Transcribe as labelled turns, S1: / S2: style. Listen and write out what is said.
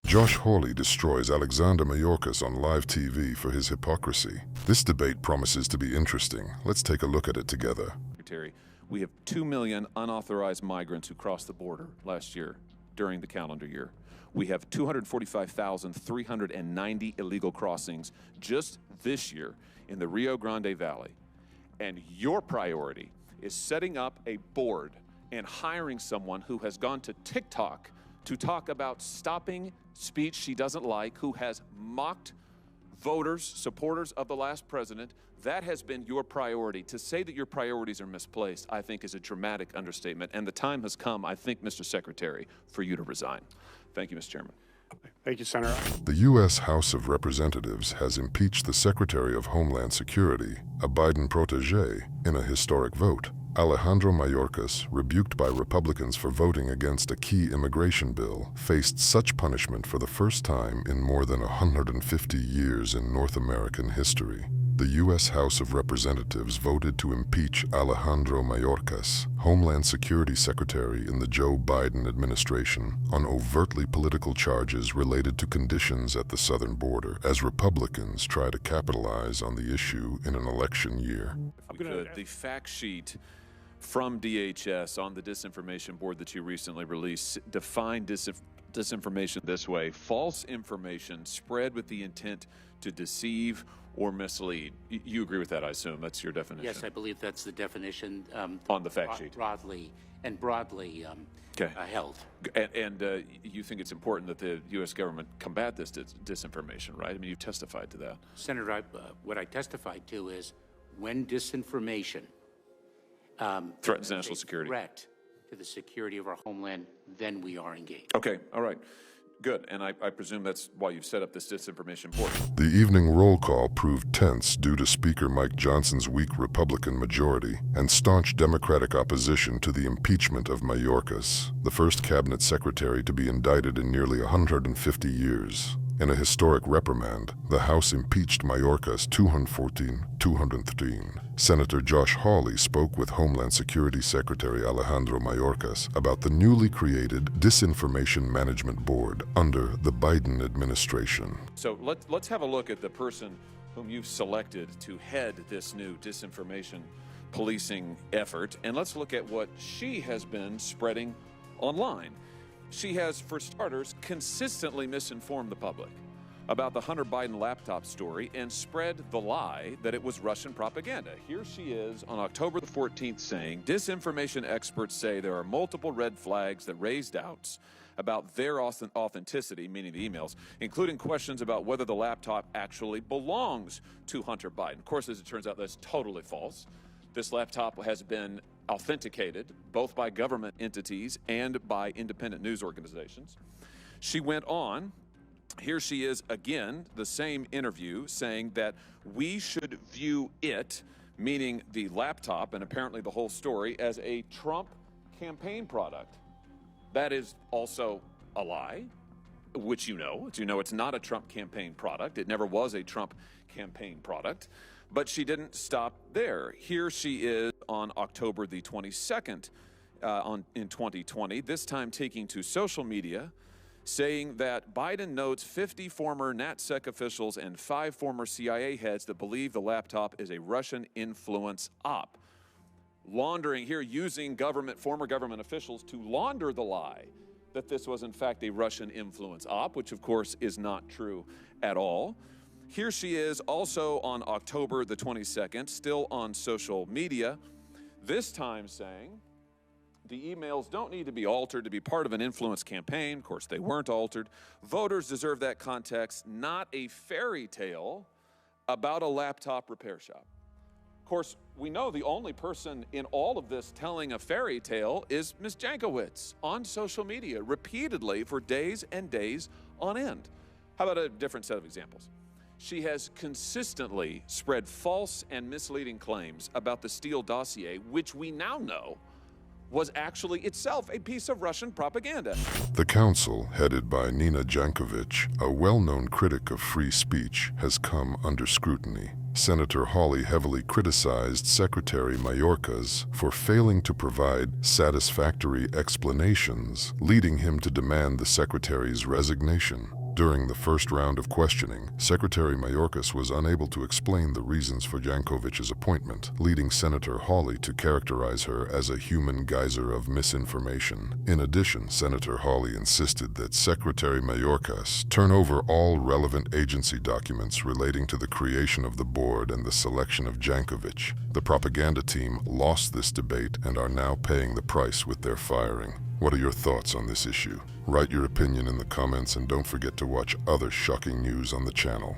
S1: Josh Hawley destroys Alexander Mayorkas on live TV for his hypocrisy. This debate promises to be interesting. Let's take a look at it together.
S2: We have 2 million unauthorized migrants who crossed the border last year during the calendar year. We have 245,390 illegal crossings just this year in the Rio Grande Valley. And your priority is setting up a board and hiring someone who has gone to TikTok to talk about stopping speech she doesn't like, who has mocked voters, supporters of the last president. That has been your priority. To say that your priorities are misplaced, I think, is a dramatic understatement. And the time has come, I think, Mr. Secretary, for you to resign. Thank you, Mr. Chairman.
S3: Thank you, Senator.
S1: The U.S. House of Representatives has impeached the Secretary of Homeland Security, a Biden protege, in a historic vote. Alejandro Mayorkas, rebuked by Republicans for voting against a key immigration bill, faced such punishment for the first time in more than 150 years in North American history. The U.S. House of Representatives voted to impeach Alejandro Mayorkas, Homeland Security Secretary in the Joe Biden administration, on overtly political charges related to conditions at the southern border, as Republicans try to capitalize on the issue in an election year.
S2: The fact sheet from DHS on the disinformation board that you recently released defined disinformation this way: false information spread with the intent to deceive or mislead. You agree with that, I assume? That's your definition?
S4: Yes, I believe that's the definition.
S2: On the fact sheet?
S4: Broadly held.
S2: And you think it's important that the U.S. government combat this disinformation, right? I mean, you've testified to that.
S4: Senator, what I testified to is when disinformation
S2: threatens national security,
S4: threat to the security of our homeland, then we are engaged.
S2: Okay, all right. Good, and I presume that's why you've set up this disinformation board.
S1: The evening roll call proved tense due to Speaker Mike Johnson's weak Republican majority and staunch Democratic opposition to the impeachment of Mayorkas, the first cabinet secretary to be indicted in nearly 150 years. In a historic reprimand, the House impeached Mayorkas 214-213. Senator Josh Hawley spoke with Homeland Security Secretary Alejandro Mayorkas about the newly created Disinformation Management Board under the Biden administration.
S2: So let's have a look at the person whom you've selected to head this new disinformation policing effort, and let's look at what she has been spreading online. She has, for starters, consistently misinformed the public about the Hunter Biden laptop story and spread the lie that it was Russian propaganda. Here she is on October the 14th saying, disinformation experts say there are multiple red flags that raise doubts about their authenticity, meaning the emails, including questions about whether the laptop actually belongs to Hunter Biden. Of course, as it turns out, that's totally false. This laptop has been authenticated both by government entities and by independent news organizations. She went on, here she is again, the same interview, saying that we should view it, meaning the laptop and apparently the whole story, as a Trump campaign product. That is also a lie, which you know. It's not a Trump campaign product. It never was a Trump campaign product. But she didn't stop there. Here she is on October the 22nd in 2020, this time taking to social media, saying that Biden notes 50 former NatSec officials and 5 former CIA heads that believe the laptop is a Russian influence op. Laundering here, using former government officials to launder the lie that this was in fact a Russian influence op, which of course is not true at all. Here she is also on October the 22nd, still on social media, this time saying the emails don't need to be altered to be part of an influence campaign. Of course, they weren't altered. Voters deserve that context, not a fairy tale about a laptop repair shop. Of course, we know the only person in all of this telling a fairy tale is Ms. Jankowicz on social media repeatedly for days and days on end. How about a different set of examples? She has consistently spread false and misleading claims about the Steele dossier, which we now know was actually itself a piece of Russian propaganda.
S1: The council, headed by Nina Jankovic, a well-known critic of free speech, has come under scrutiny. Senator Hawley heavily criticized Secretary Mayorkas for failing to provide satisfactory explanations, leading him to demand the secretary's resignation. During the first round of questioning, Secretary Mayorkas was unable to explain the reasons for Jankovic's appointment, leading Senator Hawley to characterize her as a human geyser of misinformation. In addition, Senator Hawley insisted that Secretary Mayorkas turn over all relevant agency documents relating to the creation of the board and the selection of Jankovic. The propaganda team lost this debate and are now paying the price with their firing. What are your thoughts on this issue? Write your opinion in the comments and don't forget to watch other shocking news on the channel.